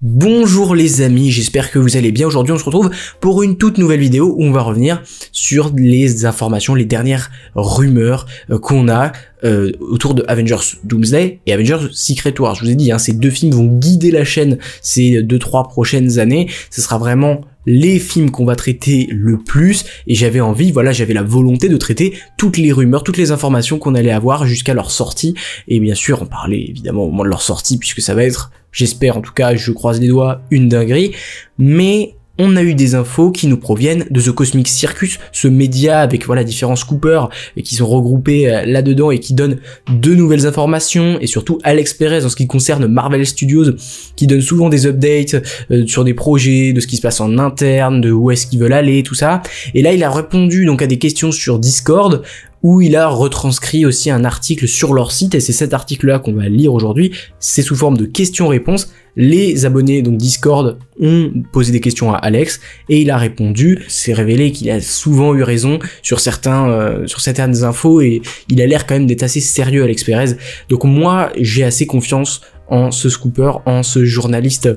Bonjour les amis, j'espère que vous allez bien. Aujourd'hui on se retrouve pour une toute nouvelle vidéo où on va revenir sur les informations, les dernières rumeurs qu'on a autour de Avengers Doomsday et Avengers Secret Wars. Je vous ai dit, ces deux films vont guider la chaîne ces 2-3 prochaines années. Ce sera vraiment les films qu'on va traiter le plus, et j'avais la volonté de traiter toutes les rumeurs, toutes les informations qu'on allait avoir jusqu'à leur sortie, et bien sûr en parler évidemment au moment de leur sortie, puisque ça va être, j'espère en tout cas, je croise les doigts, une dinguerie. Mais on a eu des infos qui nous proviennent de The Cosmic Circus, ce média avec différents scoopers et qui sont regroupés là-dedans et qui donnent de nouvelles informations, et surtout Alex Perez en ce qui concerne Marvel Studios, qui donne souvent des updates sur des projets, de ce qui se passe en interne, de où est-ce qu'ils veulent aller, tout ça. Et là il a répondu donc à des questions sur Discord, où il a retranscrit aussi un article sur leur site, et c'est cet article-là qu'on va lire aujourd'hui. C'est sous forme de questions-réponses. Les abonnés donc Discord ont posé des questions à Alex, et il a répondu. C'est révélé qu'il a souvent eu raison sur certaines infos, et il a l'air quand même d'être assez sérieux, Alex Perez. Donc moi, j'ai assez confiance en ce scooper, en ce journaliste,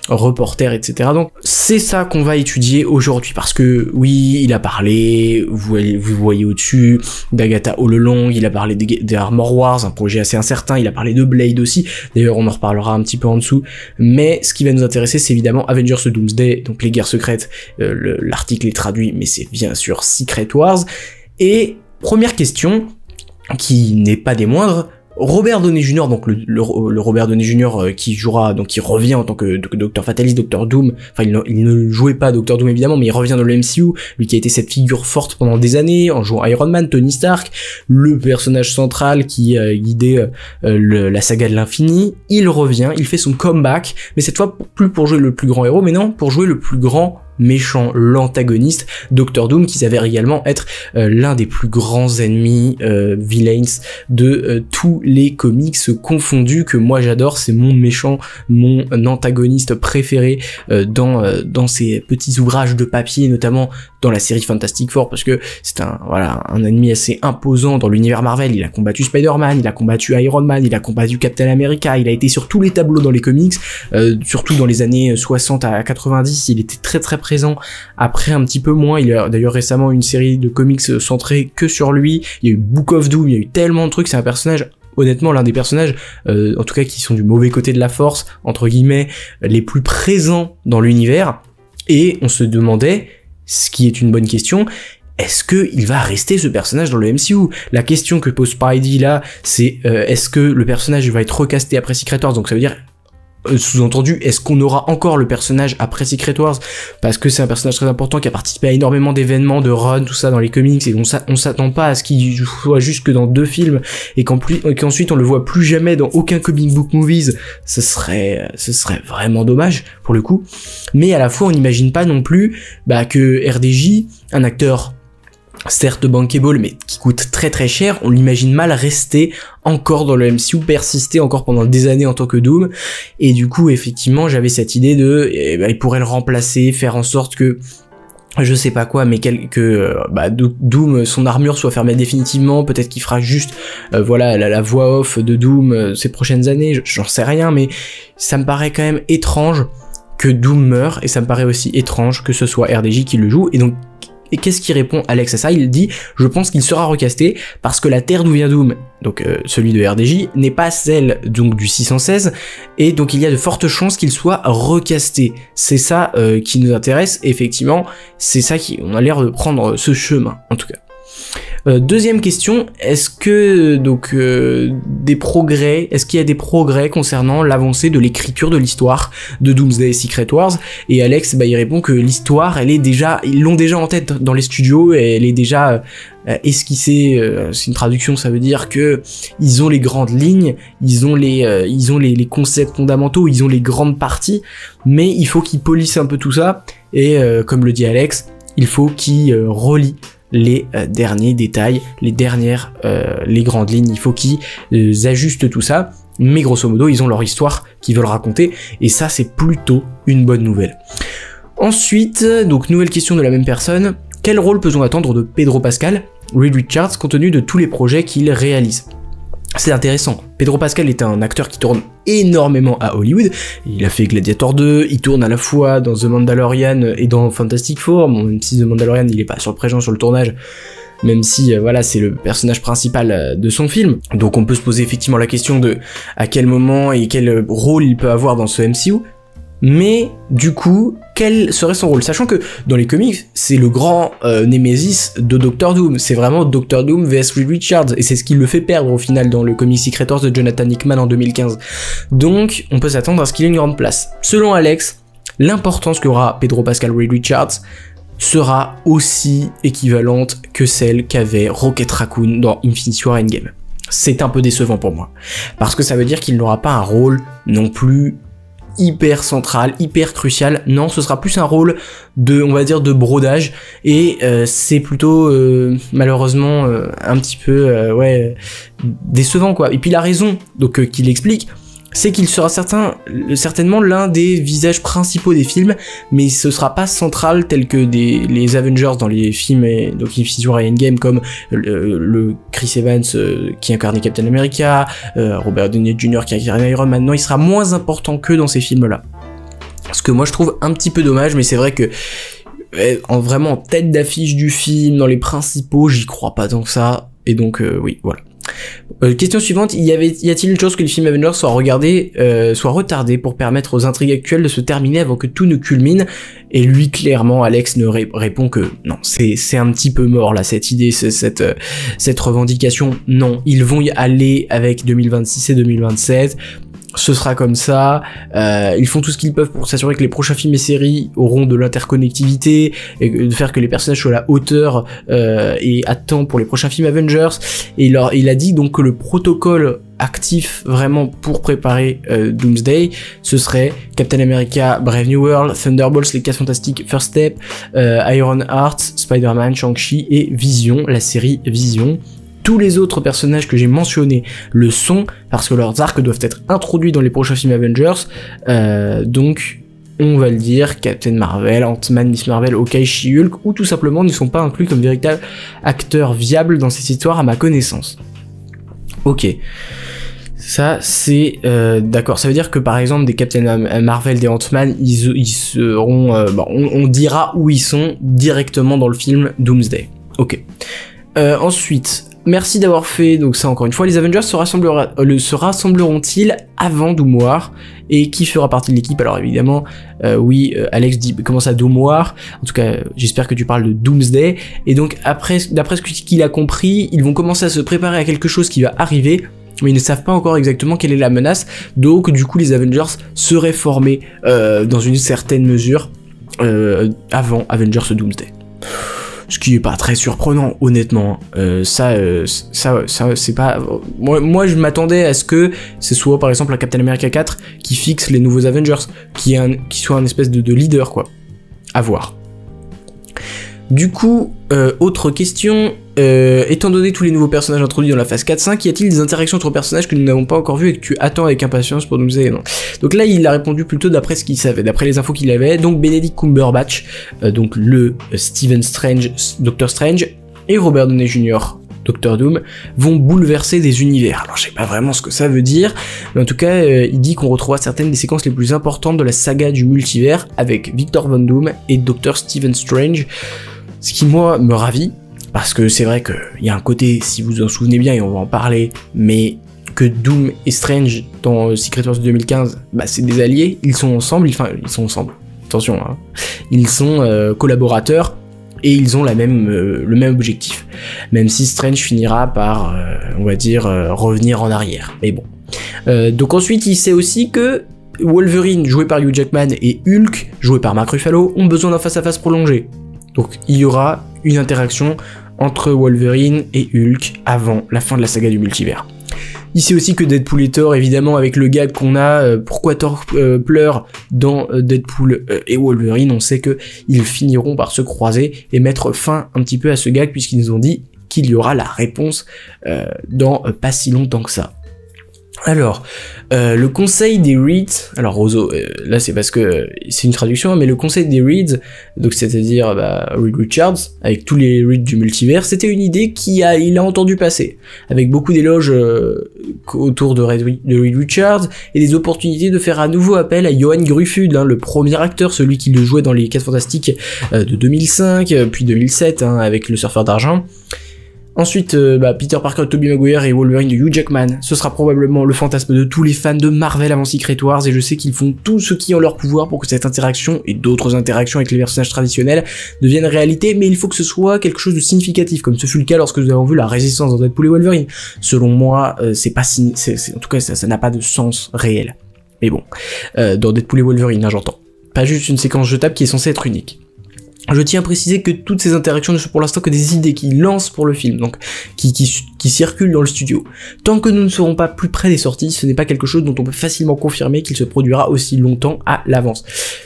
reporter, etc. Donc c'est ça qu'on va étudier aujourd'hui, parce que oui, il a parlé, vous voyez au-dessus, d'Agatha all along, il a parlé des Armor Wars, un projet assez incertain, il a parlé de Blade aussi, d'ailleurs on en reparlera un petit peu en dessous, mais ce qui va nous intéresser c'est évidemment Avengers Doomsday, donc les guerres secrètes, l'article est traduit, mais c'est bien sûr Secret Wars. Et première question, qui n'est pas des moindres, Robert Downey Jr., donc le Robert Downey Jr. Qui jouera, donc qui revient en tant que Docteur Fatalist, Docteur Doom, il ne jouait pas Docteur Doom évidemment, mais il revient dans le MCU, lui qui a été cette figure forte pendant des années, en jouant Iron Man, Tony Stark, le personnage central qui guidait la saga de l'infini. Il revient, il fait son comeback, mais cette fois plus pour jouer le plus grand héros, mais non, pour jouer le plus grand méchant, l'antagoniste, Doctor Doom, qui s'avère également être l'un des plus grands ennemis villains de tous les comics confondus, que moi j'adore. C'est mon méchant, mon antagoniste préféré dans ces petits ouvrages de papier, notamment dans la série Fantastic Four, parce que c'est un ennemi assez imposant dans l'univers Marvel. Il a combattu Spider-Man, il a combattu Iron Man, il a combattu Captain America, il a été sur tous les tableaux dans les comics, surtout dans les années 60 à 90, il était très très présent. Après un petit peu moins, il y a d'ailleurs récemment une série de comics centrée que sur lui, il y a eu Book of Doom, il y a eu tellement de trucs. C'est un personnage, honnêtement l'un des personnages, en tout cas qui sont du mauvais côté de la force, entre guillemets, les plus présents dans l'univers. Et on se demandait, ce qui est une bonne question, est-ce que il va rester ce personnage dans le MCU? La question que pose Spidey là, c'est est-ce que le personnage va être recasté après Secret Wars? Donc ça veut dire, sous-entendu, est-ce qu'on aura encore le personnage après Secret Wars? Parce que c'est un personnage très important qui a participé à énormément d'événements, de runs, tout ça dans les comics, et on s'attend pas à ce qu'il soit juste que dans 2 films, et qu'ensuite on le voit plus jamais dans aucun comic book movies. Ce serait vraiment dommage pour le coup. Mais à la fois on n'imagine pas non plus que RDJ, un acteur certes bankable, mais qui coûte très très cher, on l'imagine mal rester encore dans le MCU, persister encore pendant des années en tant que Doom. Et du coup effectivement j'avais cette idée de il pourrait le remplacer, faire en sorte que je sais pas quoi, mais Doom, son armure soit fermée définitivement. Peut-être qu'il fera juste la voix off de Doom ces prochaines années, j'en sais rien, mais ça me paraît quand même étrange que Doom meure, et ça me paraît aussi étrange que ce soit RDJ qui le joue. Et qu'est-ce qui répond Alex à ça? Il dit: je pense qu'il sera recasté parce que la terre d'où vient Doom, donc celui de RDJ, n'est pas celle donc du 616, et donc il y a de fortes chances qu'il soit recasté. C'est ça qui nous intéresse, effectivement, c'est ça on a l'air de prendre ce chemin, en tout cas. Deuxième question, est-ce que est-ce qu'il y a des progrès concernant l'avancée de l'écriture de l'histoire de Doomsday et Secret Wars? Et Alex, il répond que l'histoire, ils l'ont déjà en tête dans les studios, et elle est déjà esquissée. C'est une traduction, ça veut dire que ils ont les grandes lignes, ils ont les concepts fondamentaux, ils ont les grandes parties, mais il faut qu'ils polissent un peu tout ça, et comme le dit Alex, il faut qu'ils relient les derniers détails, les grandes lignes. Il faut qu'ils ajustent tout ça, mais grosso modo ils ont leur histoire qu'ils veulent raconter, et ça c'est plutôt une bonne nouvelle. Ensuite, donc nouvelle question de la même personne: quel rôle peut-on attendre de Pedro Pascal, Reed Richards, compte tenu de tous les projets qu'il réalise? c'est intéressant. Pedro Pascal est un acteur qui tourne énormément à Hollywood. Il a fait Gladiator 2, il tourne à la fois dans The Mandalorian et dans Fantastic Four. Bon, même si The Mandalorian, il est pas présent sur le tournage, même si voilà, c'est le personnage principal de son film. Donc on peut se poser effectivement la question de à quel moment et quel rôle il peut avoir dans ce MCU. Mais du coup, quel serait son rôle? Sachant que dans les comics, c'est le grand némésis de Doctor Doom. C'est vraiment Doctor Doom vs Reed Richards, et c'est ce qui le fait perdre au final dans le comic Secret Wars de Jonathan Hickman en 2015. Donc, on peut s'attendre à ce qu'il ait une grande place. Selon Alex, l'importance qu'aura Pedro Pascal Reed Richards sera aussi équivalente que celle qu'avait Rocket Raccoon dans Infinity War Endgame. C'est un peu décevant pour moi, parce que ça veut dire qu'il n'aura pas un rôle non plus hyper central, hyper crucial. Non, ce sera plus un rôle de, on va dire, de brodage, et c'est plutôt malheureusement un petit peu ouais, décevant quoi. Et puis la raison donc qu'il explique, c'est qu'il sera certainement l'un des visages principaux des films, mais ce sera pas central tel que les Avengers dans les films, et donc Infinity War et Endgame, comme le Chris Evans qui incarnait Captain America, Robert Downey Jr. qui incarnait Iron Man. Non, il sera moins important que dans ces films-là. Ce que moi je trouve un petit peu dommage, mais c'est vrai que vraiment en tête d'affiche du film, dans les principaux, j'y crois pas tant que ça, et donc oui, voilà. Question suivante, y a-t-il une chose que le film Avengers soit retardé pour permettre aux intrigues actuelles de se terminer avant que tout ne culmine? Et lui, clairement, Alex ne répond que non, c'est un petit peu mort là, cette idée, cette revendication. Non, ils vont y aller avec 2026 et 2027. Ce sera comme ça, ils font tout ce qu'ils peuvent pour s'assurer que les prochains films et séries auront de l'interconnectivité, et de faire que les personnages soient à la hauteur et à temps pour les prochains films Avengers. Et il a dit donc que le protocole actif vraiment pour préparer Doomsday, ce serait Captain America, Brave New World, Thunderbolts, les 4 Fantastiques, First Step, Iron Heart, Spider-Man, Shang-Chi et Vision, la série Vision. Tous les autres personnages que j'ai mentionnés le sont, parce que leurs arcs doivent être introduits dans les prochains films Avengers, donc on va le dire, Captain Marvel, Ant-Man, Miss Marvel, Hawkeye, She-Hulk, ou tout simplement ne sont pas inclus comme véritables acteurs viables dans cette histoire à ma connaissance. Ok. Ça c'est d'accord, ça veut dire que par exemple des Captain Marvel, des Ant-Man, ils seront, on dira où ils sont directement dans le film Doomsday. Ok. Ensuite, merci d'avoir fait donc ça encore une fois. Les Avengers se rassembleront-ils avant Doom War, et qui fera partie de l'équipe? Alors évidemment, oui, Alex dit comment ça Doom War? En tout cas, j'espère que tu parles de Doomsday. Et donc après, d'après ce qu'il a compris, ils vont commencer à se préparer à quelque chose qui va arriver, mais ils ne savent pas encore exactement quelle est la menace. Donc du coup, les Avengers seraient formés dans une certaine mesure avant Avengers Doomsday. Ce qui est pas très surprenant, honnêtement. Ça c'est pas. Moi, je m'attendais à ce que ce soit par exemple un Captain America 4 qui fixe les nouveaux Avengers, qui soit un espèce de leader, quoi. À voir. Du coup, autre question. Étant donné tous les nouveaux personnages introduits dans la phase 4-5, y a-t-il des interactions entre personnages que nous n'avons pas encore vues et que tu attends avec impatience pour nous dire? Non. Donc là, il a répondu plutôt d'après ce qu'il savait, d'après les infos qu'il avait. Donc Benedict Cumberbatch, donc le Stephen Strange, Doctor Strange, et Robert Downey Jr., Doctor Doom, vont bouleverser des univers. Alors je sais pas vraiment ce que ça veut dire, mais en tout cas, il dit qu'on retrouvera certaines des séquences les plus importantes de la saga du multivers avec Victor Von Doom et Doctor Stephen Strange, ce qui moi me ravit. Parce que c'est vrai qu'il y a un côté, si vous en souvenez bien, et on va en parler, mais que Doom et Strange dans Secret Wars 2015, bah c'est des alliés, ils sont ensemble, attention, hein. Ils sont collaborateurs, et ils ont le même objectif. Même si Strange finira par, on va dire, revenir en arrière. Mais bon. Donc ensuite, il sait aussi que Wolverine, joué par Hugh Jackman, et Hulk, joué par Mark Ruffalo, ont besoin d'un face-à-face prolongé. Donc il y aura une interaction entre Wolverine et Hulk avant la fin de la saga du multivers. Il sait aussi que Deadpool et Thor, évidemment, avec le gag qu'on a, pourquoi Thor pleure dans Deadpool et Wolverine, on sait que ils finiront par se croiser et mettre fin un petit peu à ce gag, puisqu'ils nous ont dit qu'il y aura la réponse dans pas si longtemps que ça. Alors, le conseil des Reeds, alors Roseau, là c'est parce que c'est une traduction, mais le conseil des Reeds, donc c'est-à-dire Reed Richards, avec tous les Reeds du multivers, c'était une idée il a entendu passer, avec beaucoup d'éloges autour de Reed Richards, et des opportunités de faire à nouveau appel à Johan Gruffudd, le premier acteur, celui qui le jouait dans les 4 Fantastiques de 2005, puis 2007, avec le Surfeur d'Argent. Ensuite, Peter Parker, Tobey Maguire et Wolverine de Hugh Jackman. Ce sera probablement le fantasme de tous les fans de Marvel avant Secret Wars, et je sais qu'ils font tout ce qui est en leur pouvoir pour que cette interaction et d'autres interactions avec les personnages traditionnels deviennent réalité, mais il faut que ce soit quelque chose de significatif, comme ce fut le cas lorsque nous avons vu la résistance dans Deadpool et Wolverine. Selon moi, en tout cas, ça n'a pas de sens réel. Mais bon, dans Deadpool et Wolverine, j'entends. Pas juste une séquence jetable qui est censée être unique. Je tiens à préciser que toutes ces interactions ne sont pour l'instant que des idées qui lancent pour le film, donc qui circulent dans le studio. Tant que nous ne serons pas plus près des sorties, ce n'est pas quelque chose dont on peut facilement confirmer qu'il se produira aussi longtemps à l'avance.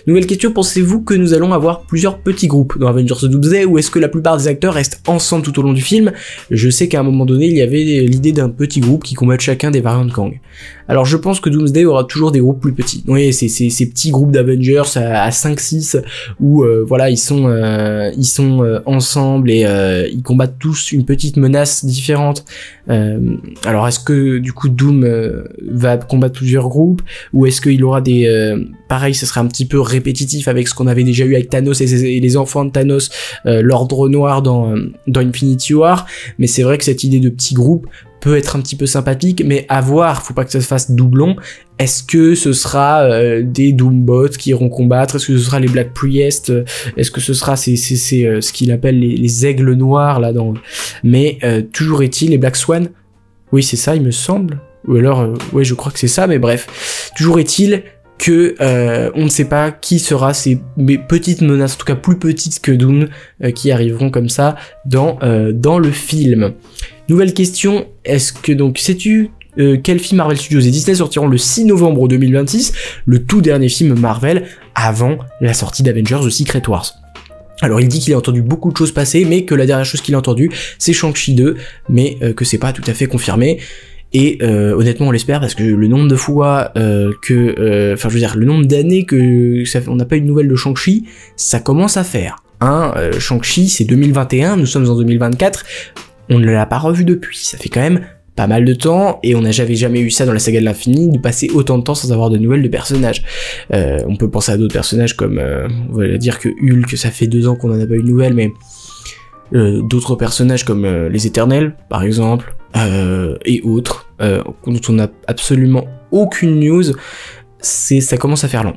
Nouvelle question, pensez-vous que nous allons avoir plusieurs petits groupes dans Avengers Doomsday, ou est-ce que la plupart des acteurs restent ensemble tout au long du film? Je sais qu'à un moment donné, il y avait l'idée d'un petit groupe qui combattent chacun des variantes Kang. Alors je pense que Doomsday aura toujours des groupes plus petits. Oui, c'est ces petits groupes d'Avengers à 5-6 où voilà, ils sont ensemble et ils combattent tous une petite menace différente. Alors est-ce que du coup Doom va combattre plusieurs groupes, ou est-ce qu'il aura des pareil, ce serait un petit peu répétitif avec ce qu'on avait déjà eu avec Thanos et les enfants de Thanos, l'Ordre Noir dans Infinity War. Mais c'est vrai que cette idée de petit groupe peut être un petit peu sympathique, mais à voir, faut pas que ça se fasse doublon. Est-ce que ce sera des Doombots qui iront combattre? Est-ce que ce sera les Black Priest? Est-ce que ce sera ce qu'il appelle les aigles noirs là dans... Mais toujours est-il, les Black Swan, oui c'est ça il me semble, ou alors ouais je crois que c'est ça, mais bref, toujours est-il que on ne sait pas qui sera ces petites menaces, en tout cas plus petites que Doom, qui arriveront comme ça dans le film. Nouvelle question, est-ce que donc sais-tu quel film Marvel Studios et Disney sortiront le 6 novembre 2026, le tout dernier film Marvel avant la sortie d'Avengers The Secret Wars? Alors il dit qu'il a entendu beaucoup de choses passer, mais que la dernière chose qu'il a entendue c'est Shang-Chi 2, mais que c'est pas tout à fait confirmé. Et honnêtement on l'espère, parce que le nombre de fois le nombre d'années que on n'a pas eu de nouvelles de Shang-Chi, ça commence à faire. Shang-Chi c'est 2021, nous sommes en 2024, on ne l'a pas revu depuis, ça fait quand même pas mal de temps, et j'avait jamais eu ça dans la saga de l'infini, de passer autant de temps sans avoir de nouvelles de personnages. On peut penser à d'autres personnages comme, on va dire que Hulk, ça fait 2 ans qu'on en a pas eu de nouvelles, mais d'autres personnages comme les Éternels, par exemple, et autres, dont on n'a absolument aucune news, ça commence à faire long.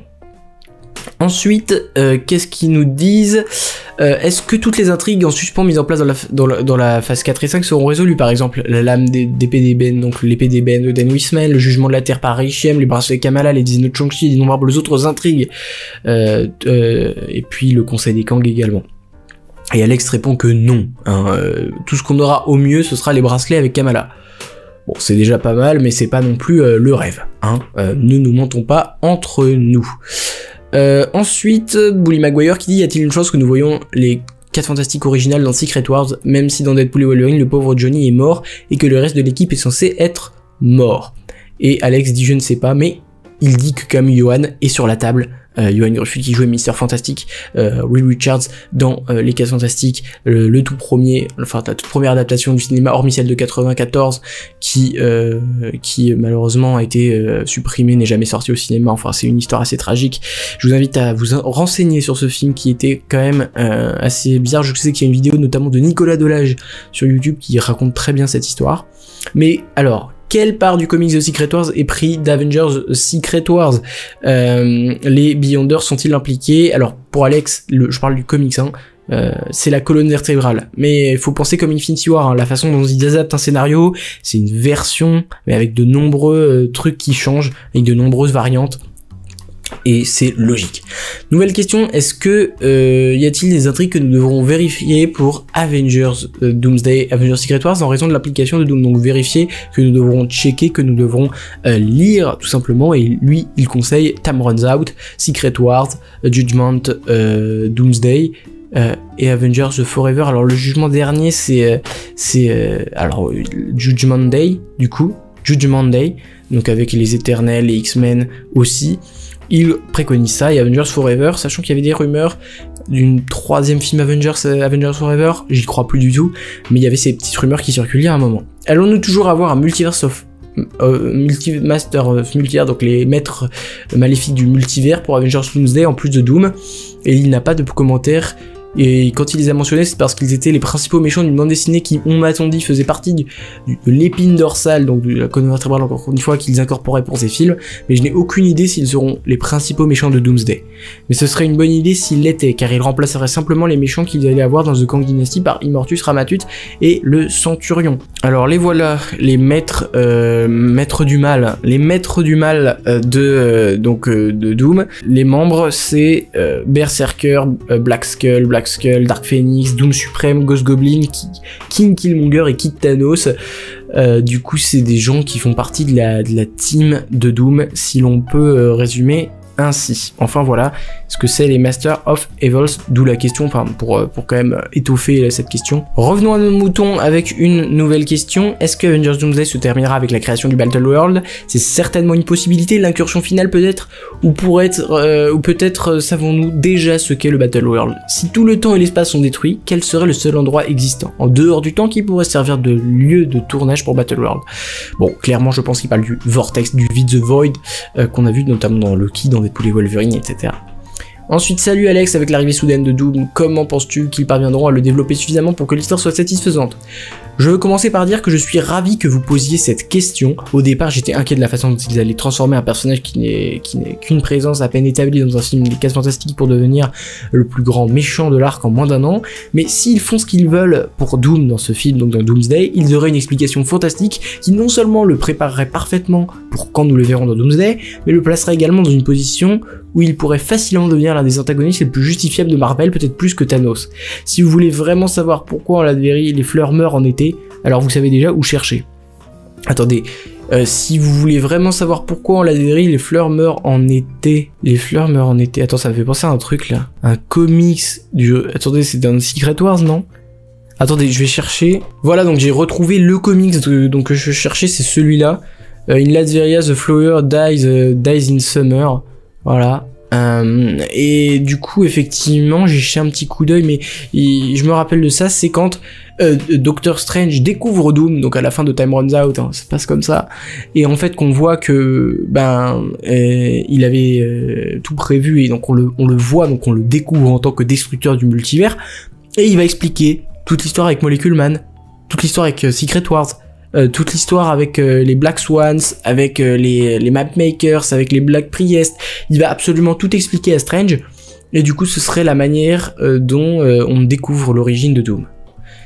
Ensuite, qu'est-ce qu'ils nous disent? Est-ce que toutes les intrigues en suspens mises en place dans la phase 4 et 5 seront résolues? Par exemple, la lame d'épée d'ébène, donc l'épée d'ébène de Dan Wisman, le jugement de la Terre par Richiem, les bracelets Kamala, les 19 Shang-Chi, d'innombrables autres intrigues, et puis le conseil des Kang également. Et Alex répond que non, tout ce qu'on aura au mieux, ce sera les bracelets avec Kamala. Bon, c'est déjà pas mal, mais c'est pas non plus le rêve, ne nous mentons pas entre nous. Ensuite, Bully Maguire qui dit: y a-t-il une chance que nous voyons les 4 Fantastiques originales dans Secret Wars, même si dans Deadpool et Wolverine le pauvre Johnny est mort et que le reste de l'équipe est censé être mort? Et Alex dit: je ne sais pas, mais il dit que comme Johan est sur la table, Johan Gruffudd qui jouait Mr Fantastic, Reed Richards dans les 4 Fantastiques, le tout premier, enfin la toute première adaptation du cinéma, hormis celle de 94 qui malheureusement a été supprimée, n'est jamais sortie au cinéma. Enfin c'est une histoire assez tragique. Je vous invite à vous renseigner sur ce film qui était quand même assez bizarre. Je sais qu'il y a une vidéo notamment de Nicolas Delage sur YouTube qui raconte très bien cette histoire. Mais alors, quelle part du comics The Secret Wars est pris d'Avengers Secret Wars? Les Beyonders sont-ils impliqués? Alors pour Alex, je parle du comics, c'est la colonne vertébrale, mais il faut penser comme Infinity War, la façon dont ils adaptent un scénario, c'est une version, mais avec de nombreux trucs qui changent, avec de nombreuses variantes. Et c'est logique. Nouvelle question, est-ce que y a-t-il des intrigues que nous devrons vérifier pour Avengers Doomsday, Avengers Secret Wars en raison de l'application de Doom? Donc vérifier, que nous devrons checker, que nous devrons lire tout simplement. Et lui, il conseille Time Runs Out, Secret Wars, Judgment, Doomsday et Avengers Forever. Alors le jugement dernier, c'est alors Judgment Day du coup. Judgment Day, donc avec les Éternels et X-Men aussi. Il préconise ça, et Avengers Forever, sachant qu'il y avait des rumeurs d'une 3e film Avengers Forever, j'y crois plus du tout, mais il y avait ces petites rumeurs qui circulaient à un moment. Allons-nous toujours avoir un Multiverse of Master of Multiverse, donc les maîtres maléfiques du multivers pour Avengers Doomsday en plus de Doom, et il n'a pas de commentaires. Et quand il les a mentionnés, c'est parce qu'ils étaient les principaux méchants d'une bande dessinée qui, on m'a-t-on dit, faisait partie de l'épine dorsale, donc de la colonne vertébrale, encore une fois, qu'ils incorporaient pour ces films, mais je n'ai aucune idée s'ils seront les principaux méchants de Doomsday. Mais ce serait une bonne idée s'ils l'étaient, car ils remplaceraient simplement les méchants qu'ils allaient avoir dans The Kang Dynasty par Immortus, Ramatut et le Centurion. Alors les voilà, les maîtres du mal, de Doom. Les membres, c'est Berserker, Black Skull, Dark Phoenix, Doom Suprême, Ghost Goblin, King Killmonger et Kid Thanos. Du coup, c'est des gens qui font partie de la team de Doom, si l'on peut résumer ainsi. Enfin voilà ce que c'est les Masters of Evils, d'où la question, enfin pour quand même étoffer cette question. Revenons à nos moutons avec une nouvelle question. Est-ce que Avengers Doomsday se terminera avec la création du Battle World? C'est certainement une possibilité, l'incursion finale peut-être, ou peut-être savons-nous déjà ce qu'est le Battle World. Si tout le temps et l'espace sont détruits, quel serait le seul endroit existant en dehors du temps qui pourrait servir de lieu de tournage pour Battle World? Bon, clairement je pense qu'il parle du Vortex, du Vide, The Void, qu'on a vu notamment dans Loki, dans Deadpool et Wolverine, etc. Ensuite, salut Alex, avec l'arrivée soudaine de Doom, comment penses-tu qu'ils parviendront à le développer suffisamment pour que l'histoire soit satisfaisante? Je veux commencer par dire que je suis ravi que vous posiez cette question. Au départ, j'étais inquiet de la façon dont ils allaient transformer un personnage qui n'est qu'une présence à peine établie dans un film des Cases Fantastiques pour devenir le plus grand méchant de l'arc en moins d'un an. Mais s'ils font ce qu'ils veulent pour Doom dans ce film, donc dans Doomsday, ils auraient une explication fantastique qui non seulement le préparerait parfaitement pour quand nous le verrons dans Doomsday, mais le placerait également dans une position où il pourrait facilement devenir l'un des antagonistes les plus justifiables de Marvel, peut-être plus que Thanos. Si vous voulez vraiment savoir pourquoi en Latverie les fleurs meurent en été, alors vous savez déjà où chercher. Attendez, si vous voulez vraiment savoir pourquoi en Latverie les fleurs meurent en été, attends, ça me fait penser à un truc là, un comics du... Attendez, c'est dans Secret Wars, non? Attendez, je vais chercher. Voilà, donc j'ai retrouvé le comics donc que je cherchais, c'est celui-là. In Latveria, the flower dies in summer. Voilà. Et du coup, effectivement, j'ai jeté un petit coup d'œil, mais je me rappelle de ça, c'est quand Doctor Strange découvre Doom, donc à la fin de Time Runs Out, hein, ça se passe comme ça, et en fait qu'on voit que il avait tout prévu, et donc on le voit, donc on le découvre en tant que destructeur du multivers, et il va expliquer toute l'histoire avec Molecule Man, toute l'histoire avec Secret Wars, toute l'histoire avec les Black Swans, avec les Mapmakers, avec les Black Priest. Il va absolument tout expliquer à Strange, et du coup ce serait la manière dont on découvre l'origine de Doom.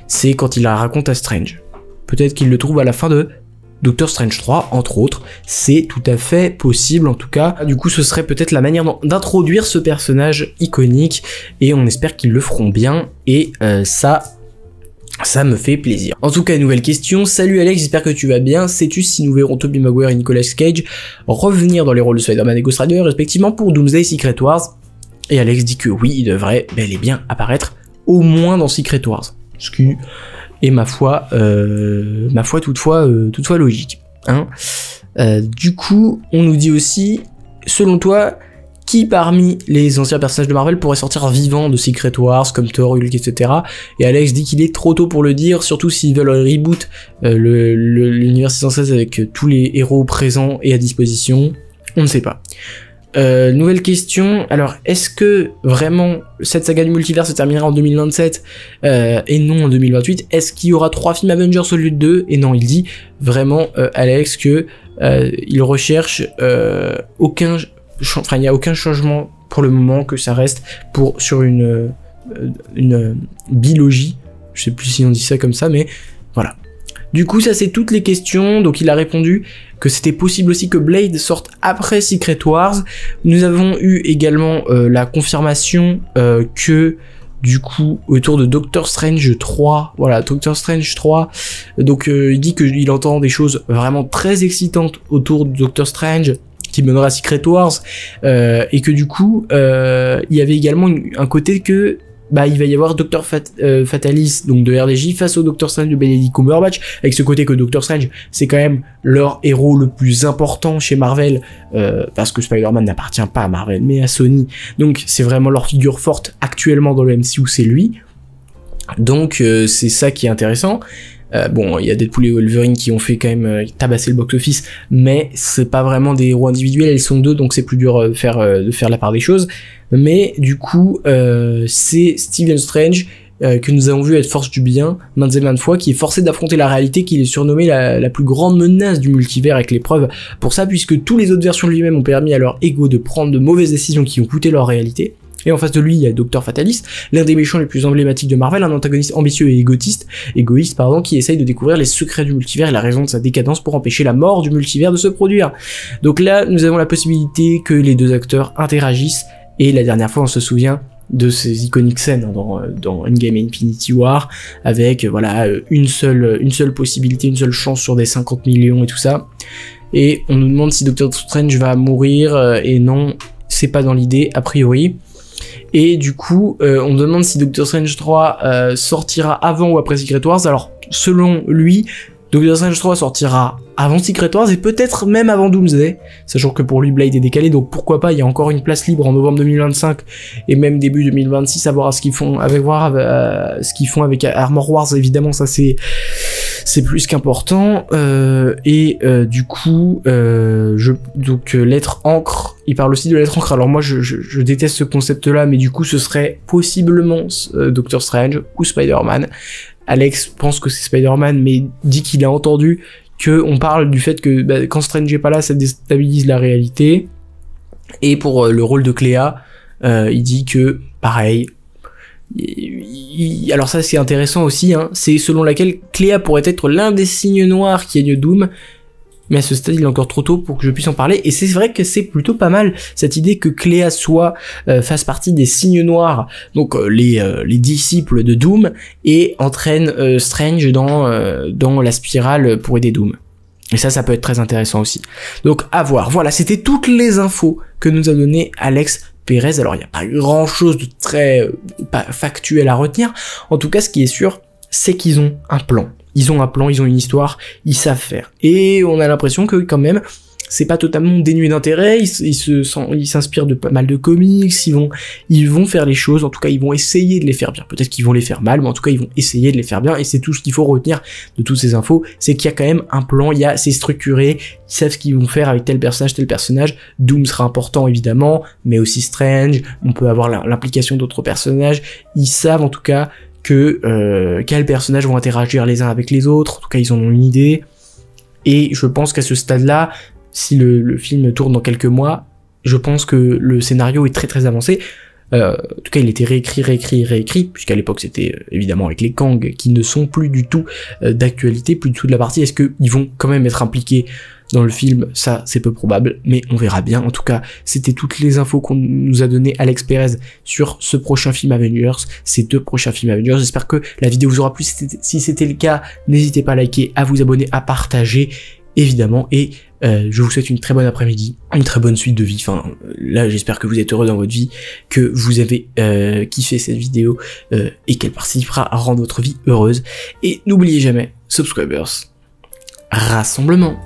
C'est quand il la raconte à Strange. Peut-être qu'il le trouve à la fin de Doctor Strange 3, entre autres. C'est tout à fait possible en tout cas. Du coup ce serait peut-être la manière d'introduire ce personnage iconique, et on espère qu'ils le feront bien, et ça me fait plaisir. En tout cas, nouvelle question. Salut Alex, j'espère que tu vas bien. Sais-tu si nous verrons Tobey Maguire et Nicolas Cage revenir dans les rôles de Spider-Man et Ghost Rider, respectivement pour Doomsday et Secret Wars? Et Alex dit que oui, il devrait bel et bien apparaître au moins dans Secret Wars. Ce qui est ma foi toutefois logique. Hein. Du coup, on nous dit aussi, selon toi, qui parmi les anciens personnages de Marvel pourrait sortir vivant de Secret Wars, comme Thor, Hulk, etc. Et Alex dit qu'il est trop tôt pour le dire, surtout s'ils veulent reboot l'univers 616 avec tous les héros présents et à disposition. On ne sait pas. Nouvelle question, alors est-ce que vraiment cette saga du multivers se terminera en 2027 et non en 2028? Est-ce qu'il y aura 3 films Avengers au lieu de 2? Et non, il dit vraiment Alex que il recherche il n'y a aucun changement pour le moment, que ça reste sur une bilogie. Je sais plus si on dit ça comme ça, mais voilà. Du coup, ça c'est toutes les questions. Donc il a répondu que c'était possible aussi que Blade sorte après Secret Wars. Nous avons eu également la confirmation que du coup autour de Doctor Strange 3, voilà, Doctor Strange 3, donc il dit qu'il entend des choses vraiment très excitantes autour de Doctor Strange, qui mènera à Secret Wars, et que du coup il y avait également un côté que bah il va y avoir Dr. Fatalis donc de RDJ face au Doctor Strange de Benedict Cumberbatch, avec ce côté que Doctor Strange c'est quand même leur héros le plus important chez Marvel, parce que Spider-Man n'appartient pas à Marvel mais à Sony, donc c'est vraiment leur figure forte actuellement dans le MCU, c'est lui, donc c'est ça qui est intéressant. Bon, il y a Deadpool et Wolverine qui ont fait quand même tabasser le box-office, mais c'est pas vraiment des héros individuels, ils sont deux, donc c'est plus dur de faire la part des choses. Mais du coup, c'est Stephen Strange que nous avons vu être force du bien maintes et maintes fois, qui est forcé d'affronter la réalité, qu'il est surnommé la plus grande menace du multivers, avec les preuves pour ça, puisque tous les autres versions de lui-même ont permis à leur ego de prendre de mauvaises décisions qui ont coûté leur réalité. Et en face de lui, il y a Dr. Fatalis, l'un des méchants les plus emblématiques de Marvel, un antagoniste ambitieux et égoïste, qui essaye de découvrir les secrets du multivers et la raison de sa décadence pour empêcher la mort du multivers de se produire. Donc là, nous avons la possibilité que les deux acteurs interagissent, et la dernière fois, on se souvient de ces iconiques scènes dans Endgame et Infinity War, avec voilà une seule possibilité, une seule chance sur des 50 millions et tout ça. Et on nous demande si Doctor Strange va mourir, et non, c'est pas dans l'idée, a priori. Et du coup, on demande si Doctor Strange 3 sortira avant ou après Secret Wars. Alors, selon lui, Doctor Strange 3 sortira avant Secret Wars et peut-être même avant Doomsday, sachant que pour lui Blade est décalé, donc pourquoi pas, il y a encore une place libre en novembre 2025 et même début 2026, à voir ce qu'ils font avec Armor Wars, évidemment, ça c'est plus qu'important. Du coup, lettre encre, il parle aussi de lettre encre. Alors moi je déteste ce concept là, mais du coup ce serait possiblement Doctor Strange ou Spider-Man. Alex pense que c'est Spider-Man, mais dit qu'il a entendu que on parle du fait que quand Strange est pas là, ça déstabilise la réalité. Et pour le rôle de Cléa, il dit que pareil. Alors ça c'est intéressant aussi, hein, c'est selon laquelle Cléa pourrait être l'un des signes noirs qui aident Doom. Mais à ce stade, il est encore trop tôt pour que je puisse en parler. Et c'est vrai que c'est plutôt pas mal, cette idée que Cléa fasse partie des signes noirs, donc les disciples de Doom, et entraîne Strange dans la spirale pour aider Doom. Et ça peut être très intéressant aussi. Donc à voir. Voilà, c'était toutes les infos que nous a donné Alex Perez. Alors il n'y a pas grand chose de très factuel à retenir. En tout cas, ce qui est sûr, c'est qu'ils ont un plan. Ils ont un plan, ils ont une histoire, ils savent faire. Et on a l'impression que quand même, c'est pas totalement dénué d'intérêt, ils s'inspirent de pas mal de comics, ils vont faire les choses, en tout cas ils vont essayer de les faire bien. Peut-être qu'ils vont les faire mal, mais en tout cas ils vont essayer de les faire bien, et c'est tout ce qu'il faut retenir de toutes ces infos, c'est qu'il y a quand même un plan, c'est structuré, ils savent ce qu'ils vont faire avec tel personnage, Doom sera important évidemment, mais aussi Strange, on peut avoir l'implication d'autres personnages, ils savent en tout cas que quels personnages vont interagir les uns avec les autres, en tout cas ils en ont une idée, et je pense qu'à ce stade-là, si le film tourne dans quelques mois, je pense que le scénario est très très avancé. En tout cas il était réécrit, puisqu'à l'époque c'était évidemment avec les Kang qui ne sont plus du tout d'actualité, plus du tout de la partie. Est-ce qu'ils vont quand même être impliqués dans le film? Ça c'est peu probable, mais on verra bien. En tout cas c'était toutes les infos qu'on nous a donné Alex Perez sur ce prochain film Avengers, ces deux prochains films Avengers. J'espère que la vidéo vous aura plu. Si c'était le cas, n'hésitez pas à liker, à vous abonner, à partager évidemment, et je vous souhaite une très bonne après-midi, une très bonne suite de vie. Enfin là j'espère que vous êtes heureux dans votre vie, que vous avez kiffé cette vidéo et qu'elle participera à rendre votre vie heureuse. Et n'oubliez jamais, subscribers, rassemblement.